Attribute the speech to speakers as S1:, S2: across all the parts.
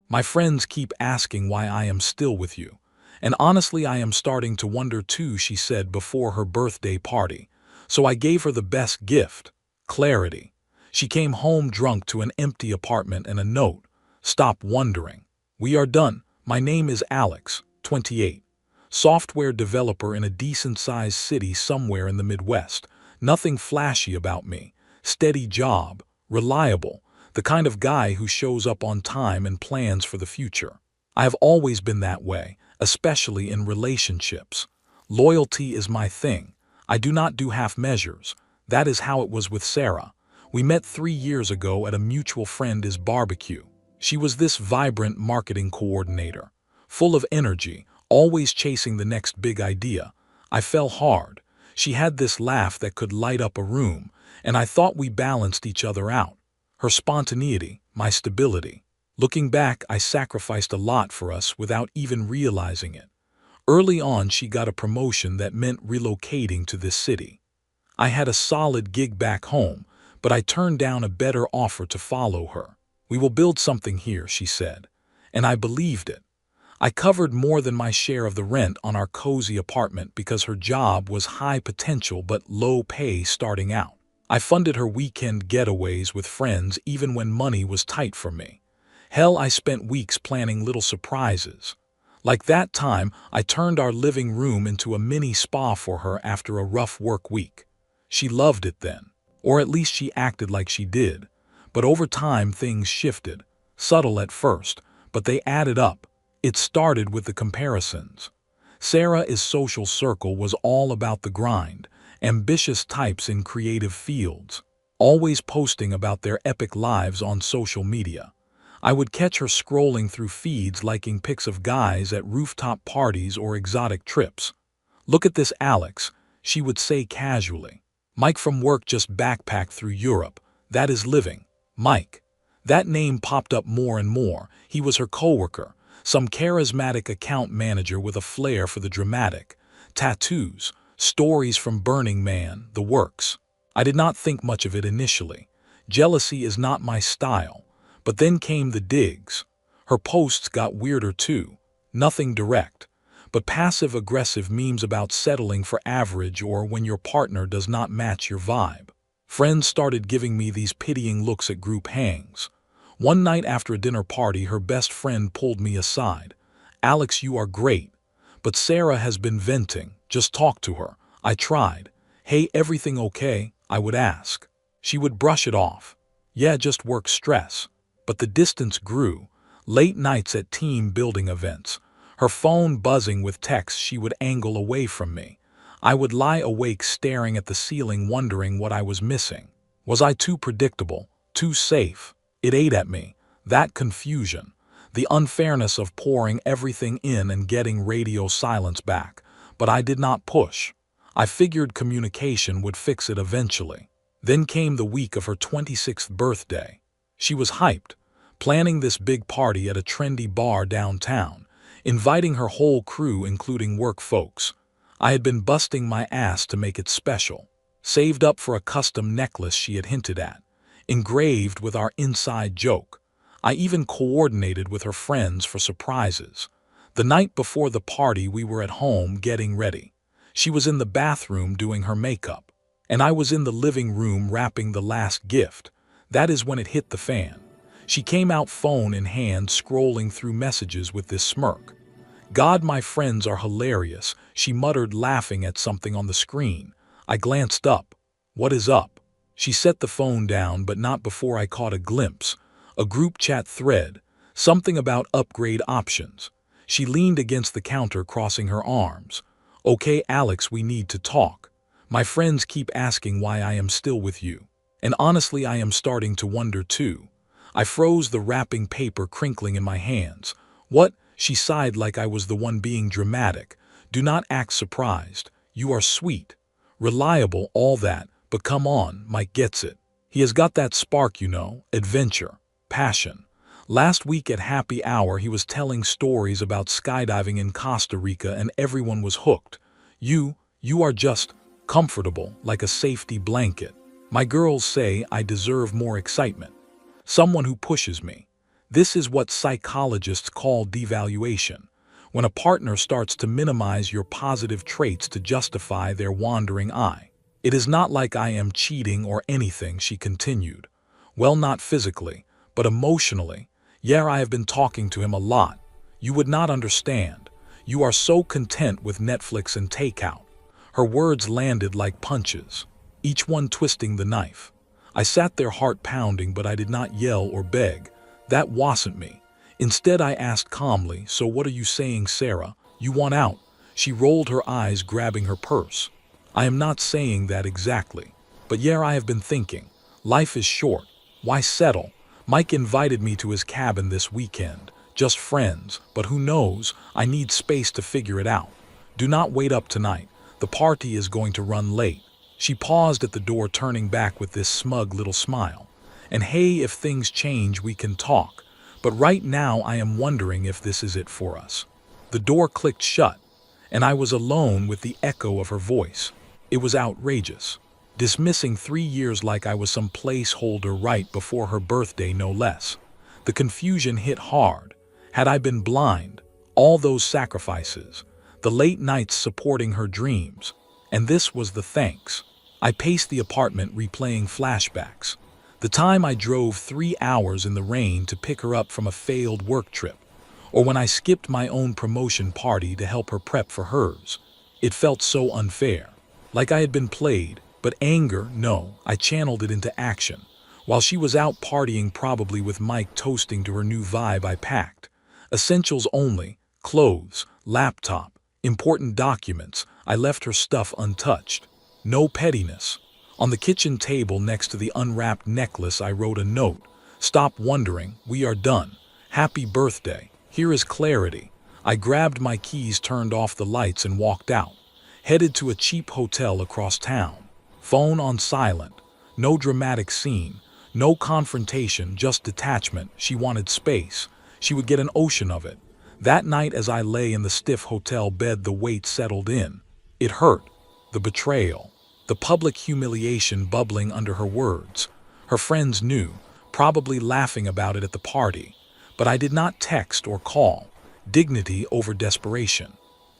S1: My friends keep asking why I am still with you. And honestly, I am starting to wonder too, she said before her birthday party. So I gave her the best gift, clarity. She came home drunk to an empty apartment and a note. Stop wondering. We are done. My name is Alex, 28. Software developer in a decent-sized city somewhere in the Midwest. Nothing flashy about me. Steady job, reliable, the kind of guy who shows up on time and plans for the future. I have always been that way, especially in relationships. Loyalty is my thing. I do not do half measures. That is how it was with Sarah. We met 3 years ago at a mutual friend's barbecue. She was this vibrant marketing coordinator, full of energy, always chasing the next big idea. I fell hard. She had this laugh that could light up a room, and I thought we balanced each other out. Her spontaneity, my stability. Looking back, I sacrificed a lot for us without even realizing it. Early on, she got a promotion that meant relocating to this city. I had a solid gig back home, but I turned down a better offer to follow her. We will build something here, she said. And I believed it. I covered more than my share of the rent on our cozy apartment because her job was high potential but low pay starting out. I funded her weekend getaways with friends even when money was tight for me. Hell, I spent weeks planning little surprises. Like that time, I turned our living room into a mini spa for her after a rough work week. She loved it then, or at least she acted like she did. But over time, things shifted. Subtle at first, but they added up. It started with the comparisons. Sarah's social circle was all about the grind, ambitious types in creative fields, always posting about their epic lives on social media. I would catch her scrolling through feeds liking pics of guys at rooftop parties or exotic trips. Look at this Alex, she would say casually. Mike from work just backpacked through Europe. That is living. Mike. That name popped up more and more. He was her coworker, some charismatic account manager with a flair for the dramatic. Tattoos, stories from Burning Man, the works. I did not think much of it initially. Jealousy is not my style. But then came the digs. Her posts got weirder too. Nothing direct, but passive-aggressive memes about settling for average or when your partner does not match your vibe. Friends started giving me these pitying looks at group hangs. One night after a dinner party, her best friend pulled me aside. Alex, you are great, but Sarah has been venting. Just talk to her. I tried. Hey, everything okay? I would ask. She would brush it off. Yeah, just work stress. But the distance grew. Late nights at team building events. Her phone buzzing with texts she would angle away from me. I would lie awake staring at the ceiling wondering what I was missing. Was I too predictable? Too safe? It ate at me. That confusion. The unfairness of pouring everything in and getting radio silence back. But I did not push. I figured communication would fix it eventually. Then came the week of her 26th birthday. She was hyped, planning this big party at a trendy bar downtown, inviting her whole crew including work folks. I had been busting my ass to make it special, saved up for a custom necklace she had hinted at, engraved with our inside joke. I even coordinated with her friends for surprises. The night before the party we were at home getting ready. She was in the bathroom doing her makeup, and I was in the living room wrapping the last gift. That is when it hit the fan. She came out phone in hand scrolling through messages with this smirk. God, my friends are hilarious, she muttered laughing at something on the screen. I glanced up. What is up? She set the phone down but not before I caught a glimpse. A group chat thread. Something about upgrade options. She leaned against the counter crossing her arms. Okay Alex, we need to talk. My friends keep asking why I am still with you. And honestly, I am starting to wonder too. I froze, the wrapping paper crinkling in my hands. What? She sighed like I was the one being dramatic. Do not act surprised. You are sweet, reliable, all that, but come on, Mike gets it. He has got that spark, you know, adventure, passion. Last week at happy hour he was telling stories about skydiving in Costa Rica and everyone was hooked. You are just comfortable, like a safety blanket. My girls say I deserve more excitement. Someone who pushes me. This is what psychologists call devaluation, when a partner starts to minimize your positive traits to justify their wandering eye. It is not like I am cheating or anything, she continued. Well, not physically, but emotionally. Yeah, I have been talking to him a lot. You would not understand. You are so content with Netflix and takeout. Her words landed like punches, each one twisting the knife. I sat there, heart pounding, but I did not yell or beg. That wasn't me. Instead, I asked calmly, so what are you saying, Sarah? You want out? She rolled her eyes, grabbing her purse. I am not saying that exactly. But yeah, I have been thinking. Life is short. Why settle? Mike invited me to his cabin this weekend. Just friends, but who knows? I need space to figure it out. Do not wait up tonight. The party is going to run late. She paused at the door, turning back with this smug little smile. And hey, if things change, we can talk. But right now, I am wondering if this is it for us. The door clicked shut, and I was alone with the echo of her voice. It was outrageous. Dismissing 3 years like I was some placeholder right before her birthday, no less. The confusion hit hard. Had I been blind? All those sacrifices, the late nights supporting her dreams, and this was the thanks. I paced the apartment, replaying flashbacks. The time I drove 3 hours in the rain to pick her up from a failed work trip, or when I skipped my own promotion party to help her prep for hers. It felt so unfair, like I had been played, but anger, no, I channeled it into action. While she was out partying, probably with Mike, toasting to her new vibe, I packed. Essentials only, clothes, laptop, important documents. I left her stuff untouched. No pettiness. On the kitchen table next to the unwrapped necklace, I wrote a note. Stop wondering, we are done. Happy birthday. Here is clarity. I grabbed my keys, turned off the lights, and walked out. Headed to a cheap hotel across town. Phone on silent. No dramatic scene. No confrontation, just detachment. She wanted space. She would get an ocean of it. That night, as I lay in the stiff hotel bed, the weight settled in. It hurt. The betrayal. The public humiliation bubbling under her words. Her friends knew, probably laughing about it at the party. But I did not text or call. Dignity over desperation.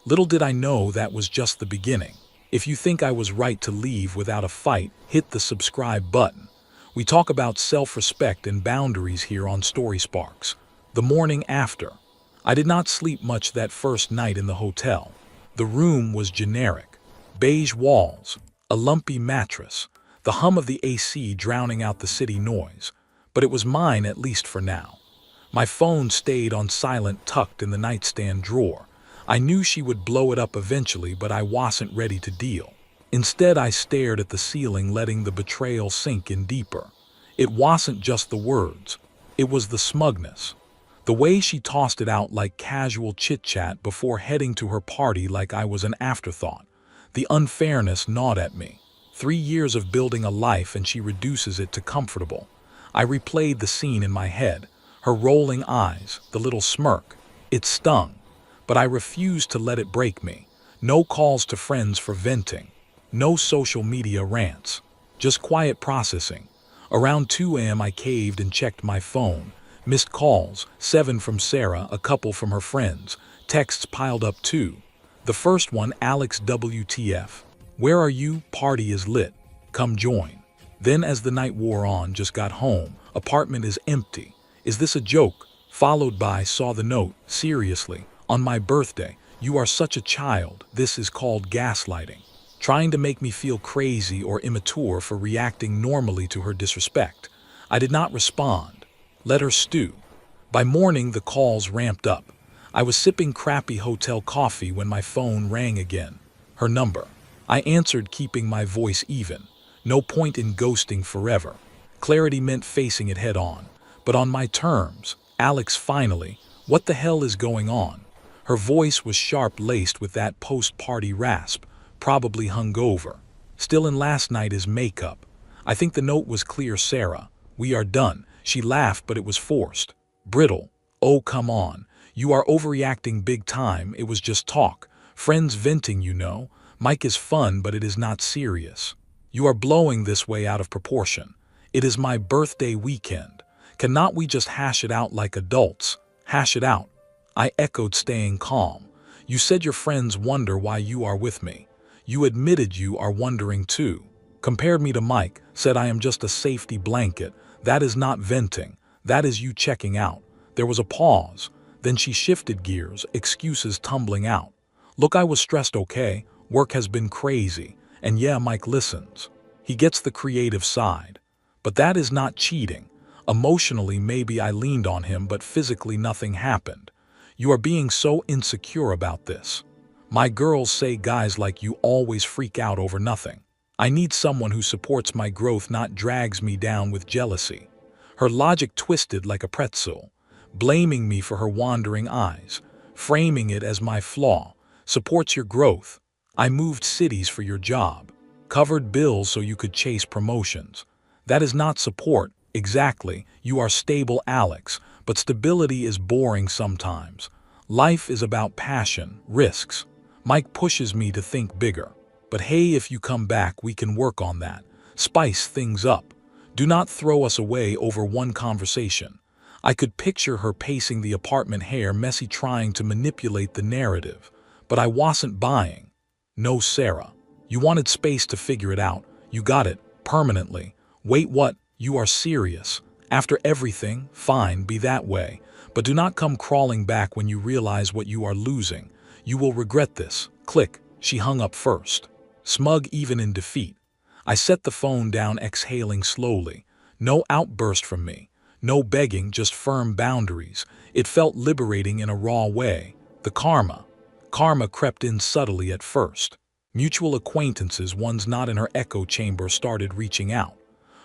S1: Little did I know that was just the beginning. If you think I was right to leave without a fight, hit the subscribe button. We talk about self-respect and boundaries here on Story Sparks. The morning after. I did not sleep much that first night in the hotel. The room was generic. Beige walls, a lumpy mattress, the hum of the AC drowning out the city noise. But it was mine, at least for now. My phone stayed on silent, tucked in the nightstand drawer. I knew she would blow it up eventually, but I wasn't ready to deal. Instead, I stared at the ceiling, letting the betrayal sink in deeper. It wasn't just the words. It was the smugness. The way she tossed it out like casual chit-chat before heading to her party, like I was an afterthought. The unfairness gnawed at me. 3 years of building a life, and she reduces it to comfortable. I replayed the scene in my head. Her rolling eyes, the little smirk. It stung. But I refused to let it break me. No calls to friends for venting. No social media rants. Just quiet processing. Around 2 a.m. I caved and checked my phone. Missed calls, 7 from Sarah, a couple from her friends. Texts piled up too. The first one, Alex, WTF. Where are you? Party is lit. Come join. Then as the night wore on, just got home. Apartment is empty. Is this a joke? Followed by, saw the note. Seriously, on my birthday. You are such a child. This is called gaslighting. Trying to make me feel crazy or immature for reacting normally to her disrespect. I did not respond. Let her stew. By morning, the calls ramped up. I was sipping crappy hotel coffee when my phone rang again. Her number. I answered, keeping my voice even. No point in ghosting forever. Clarity meant facing it head on. But on my terms. Alex, finally. What the hell is going on? Her voice was sharp, laced with that post-party rasp. Probably hungover. Still in last night's makeup. I think the note was clear. Sarah, we are done. She laughed, but it was forced. Brittle. Oh, come on. You are overreacting big time. It was just talk. Friends venting, you know. Mike is fun, but it is not serious. You are blowing this way out of proportion. It is my birthday weekend. Cannot we just hash it out like adults? Hash it out. I echoed, staying calm. You said your friends wonder why you are with me. You admitted you are wondering too. Compared me to Mike, said I am just a safety blanket. That is not venting. That is you checking out. There was a pause. Then she shifted gears, excuses tumbling out. Look, I was stressed, okay? Work has been crazy. And yeah, Mike listens. He gets the creative side. But that is not cheating. Emotionally, maybe I leaned on him, but physically nothing happened. You are being so insecure about this. My girls say guys like you always freak out over nothing. I need someone who supports my growth, not drags me down with jealousy. Her logic twisted like a pretzel, blaming me for her wandering eyes, framing it as my flaw. Supports your growth. I moved cities for your job, covered bills so you could chase promotions. That is not support. Exactly, you are stable, Alex, but stability is boring sometimes. Life is about passion, risks. Mike pushes me to think bigger. But hey, if you come back, we can work on that. Spice things up. Do not throw us away over one conversation. I could picture her pacing the apartment, hair messy, trying to manipulate the narrative. But I wasn't buying. No, Sarah. You wanted space to figure it out. You got it, permanently. Wait, what? You are serious. After everything, fine, be that way. But do not come crawling back when you realize what you are losing. You will regret this. Click. She hung up first. Smug even in defeat. I set the phone down, exhaling slowly. No outburst from me. No begging, just firm boundaries. It felt liberating in a raw way. The karma. Karma crept in subtly at first. Mutual acquaintances, ones not in her echo chamber, started reaching out.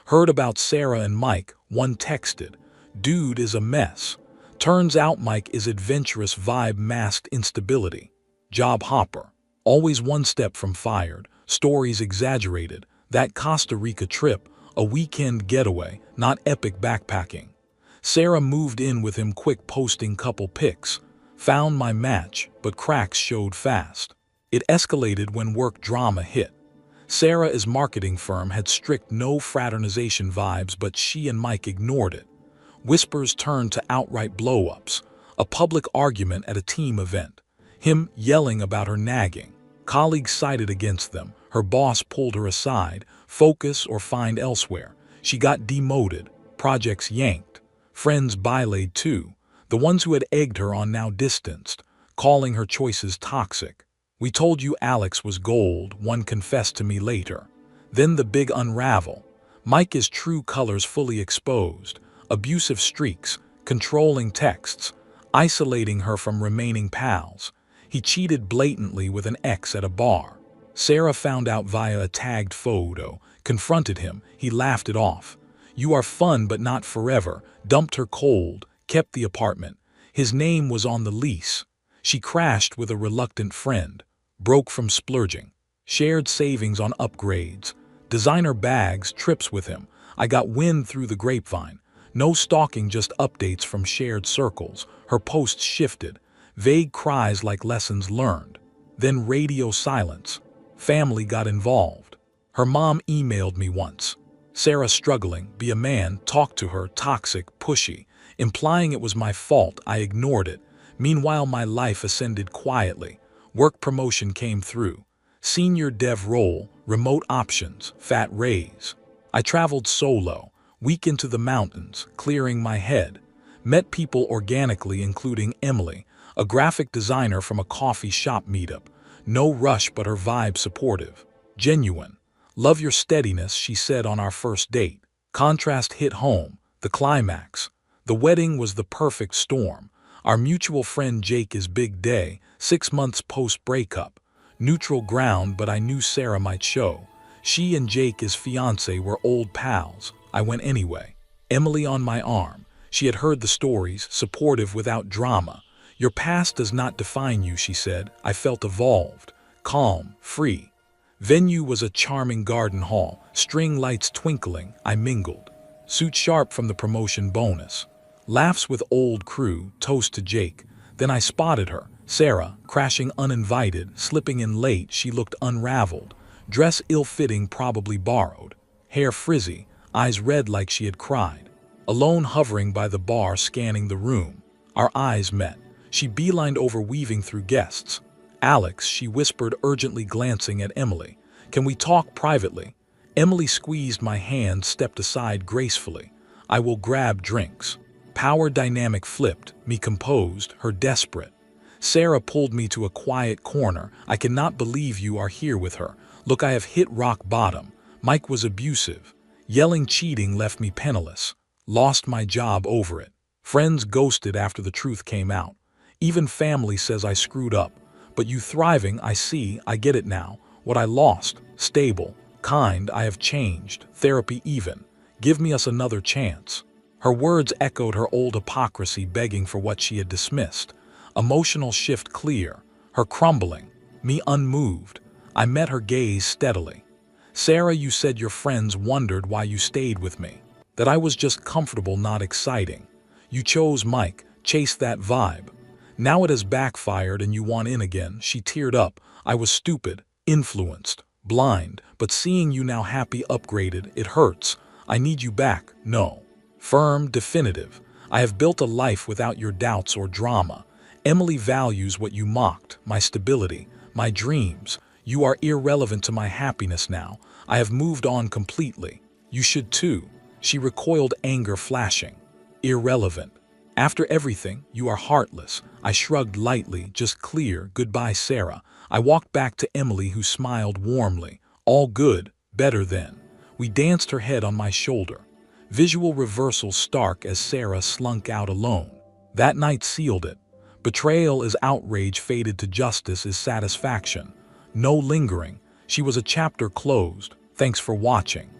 S1: Heard about Sarah and Mike, one texted. Dude is a mess. Turns out Mike is adventurous, vibe masked instability. Job hopper. Always one step from fired. Stories exaggerated. That Costa Rica trip, a weekend getaway, not epic backpacking. Sarah moved in with him quick, posting couple pics. Found my match, but cracks showed fast. It escalated when work drama hit. Sarah's marketing firm had strict no fraternization vibes, but she and Mike ignored it. Whispers turned to outright blow-ups. A public argument at a team event. Him yelling about her nagging. Colleagues sided against them. Her boss pulled her aside. Focus or find elsewhere. She got demoted. Projects yanked. Friends bylaid too. The ones who had egged her on now distanced, calling her choices toxic. We told you Alex was gold, one confessed to me later. Then the big unravel. Mike's true colors fully exposed. Abusive streaks, controlling texts, isolating her from remaining pals. He cheated blatantly with an ex at a bar. Sarah found out via a tagged photo, confronted him, he laughed it off. You are fun but not forever, dumped her cold, kept the apartment. His name was on the lease. She crashed with a reluctant friend. Broke from splurging, shared savings on upgrades, designer bags, trips with him. I got wind through the grapevine. No stalking, just updates from shared circles. Her posts shifted, vague cries like lessons learned. Then radio silence. Family got involved. Her mom emailed me once. Sarah struggling, be a man, talk to her, toxic, pushy, implying it was my fault. I ignored it. Meanwhile, my life ascended quietly. Work promotion came through. Senior dev role, remote options, fat raise. I traveled solo, week into the mountains, clearing my head. Met people organically, including Emily, a graphic designer from a coffee shop meetup. No rush, but her vibe supportive. Genuine. Love your steadiness, she said on our first date. Contrast hit home, the climax. The wedding was the perfect storm. Our mutual friend Jake's big day, 6 months post-breakup. Neutral ground, but I knew Sarah might show. She and Jake's fiancé were old pals. I went anyway. Emily on my arm. She had heard the stories, supportive without drama. Your past does not define you, she said. I felt evolved, calm, free. Venue was a charming garden hall, string lights twinkling. I mingled. Suit sharp from the promotion bonus. Laughs with old crew, toast to Jake. Then I spotted her, Sarah, crashing uninvited, slipping in late. She looked unraveled. Dress ill-fitting, probably borrowed. Hair frizzy, eyes red like she had cried. alone hovering by the bar scanning the room. Our eyes met. She beelined over weaving through guests. "Alex," she whispered, urgently glancing at Emily. "Can we talk privately?" Emily squeezed my hand, stepped aside gracefully. "I will grab drinks." Power dynamic flipped, me composed, her desperate. Sarah pulled me to a quiet corner. "I cannot believe you are here with her. Look, I have hit rock bottom. Mike was abusive. Yelling cheating left me penniless. Lost my job over it. Friends ghosted after the truth came out. Even family says I screwed up. But you thriving, I see, I get it now. What I lost, stable, kind, I have changed, therapy even. Give me us another chance." Her words echoed her old hypocrisy, begging for what she had dismissed. Emotional shift clear, her crumbling, me unmoved. I met her gaze steadily. "Sarah, you said your friends wondered why you stayed with me. That I was just comfortable, not exciting. You chose Mike, chased that vibe. Now it has backfired and you want in again." She teared up. "I was stupid, influenced, blind, but seeing you now happy, upgraded, it hurts. I need you back, no. Firm, definitive. I have built a life without your doubts or drama. Emily values what you mocked, my stability, my dreams. You are irrelevant to my happiness now. I have moved on completely. You should too." She recoiled, anger flashing. "Irrelevant. After everything, you are heartless." I shrugged lightly, just clear, "Goodbye, Sarah." I walked back to Emily, who smiled warmly. "All good, better then." We danced, her head on my shoulder. Visual reversal stark as Sarah slunk out alone. That night sealed it. Betrayal is outrage, faded to justice is satisfaction. No lingering. She was a chapter closed. Thanks for watching.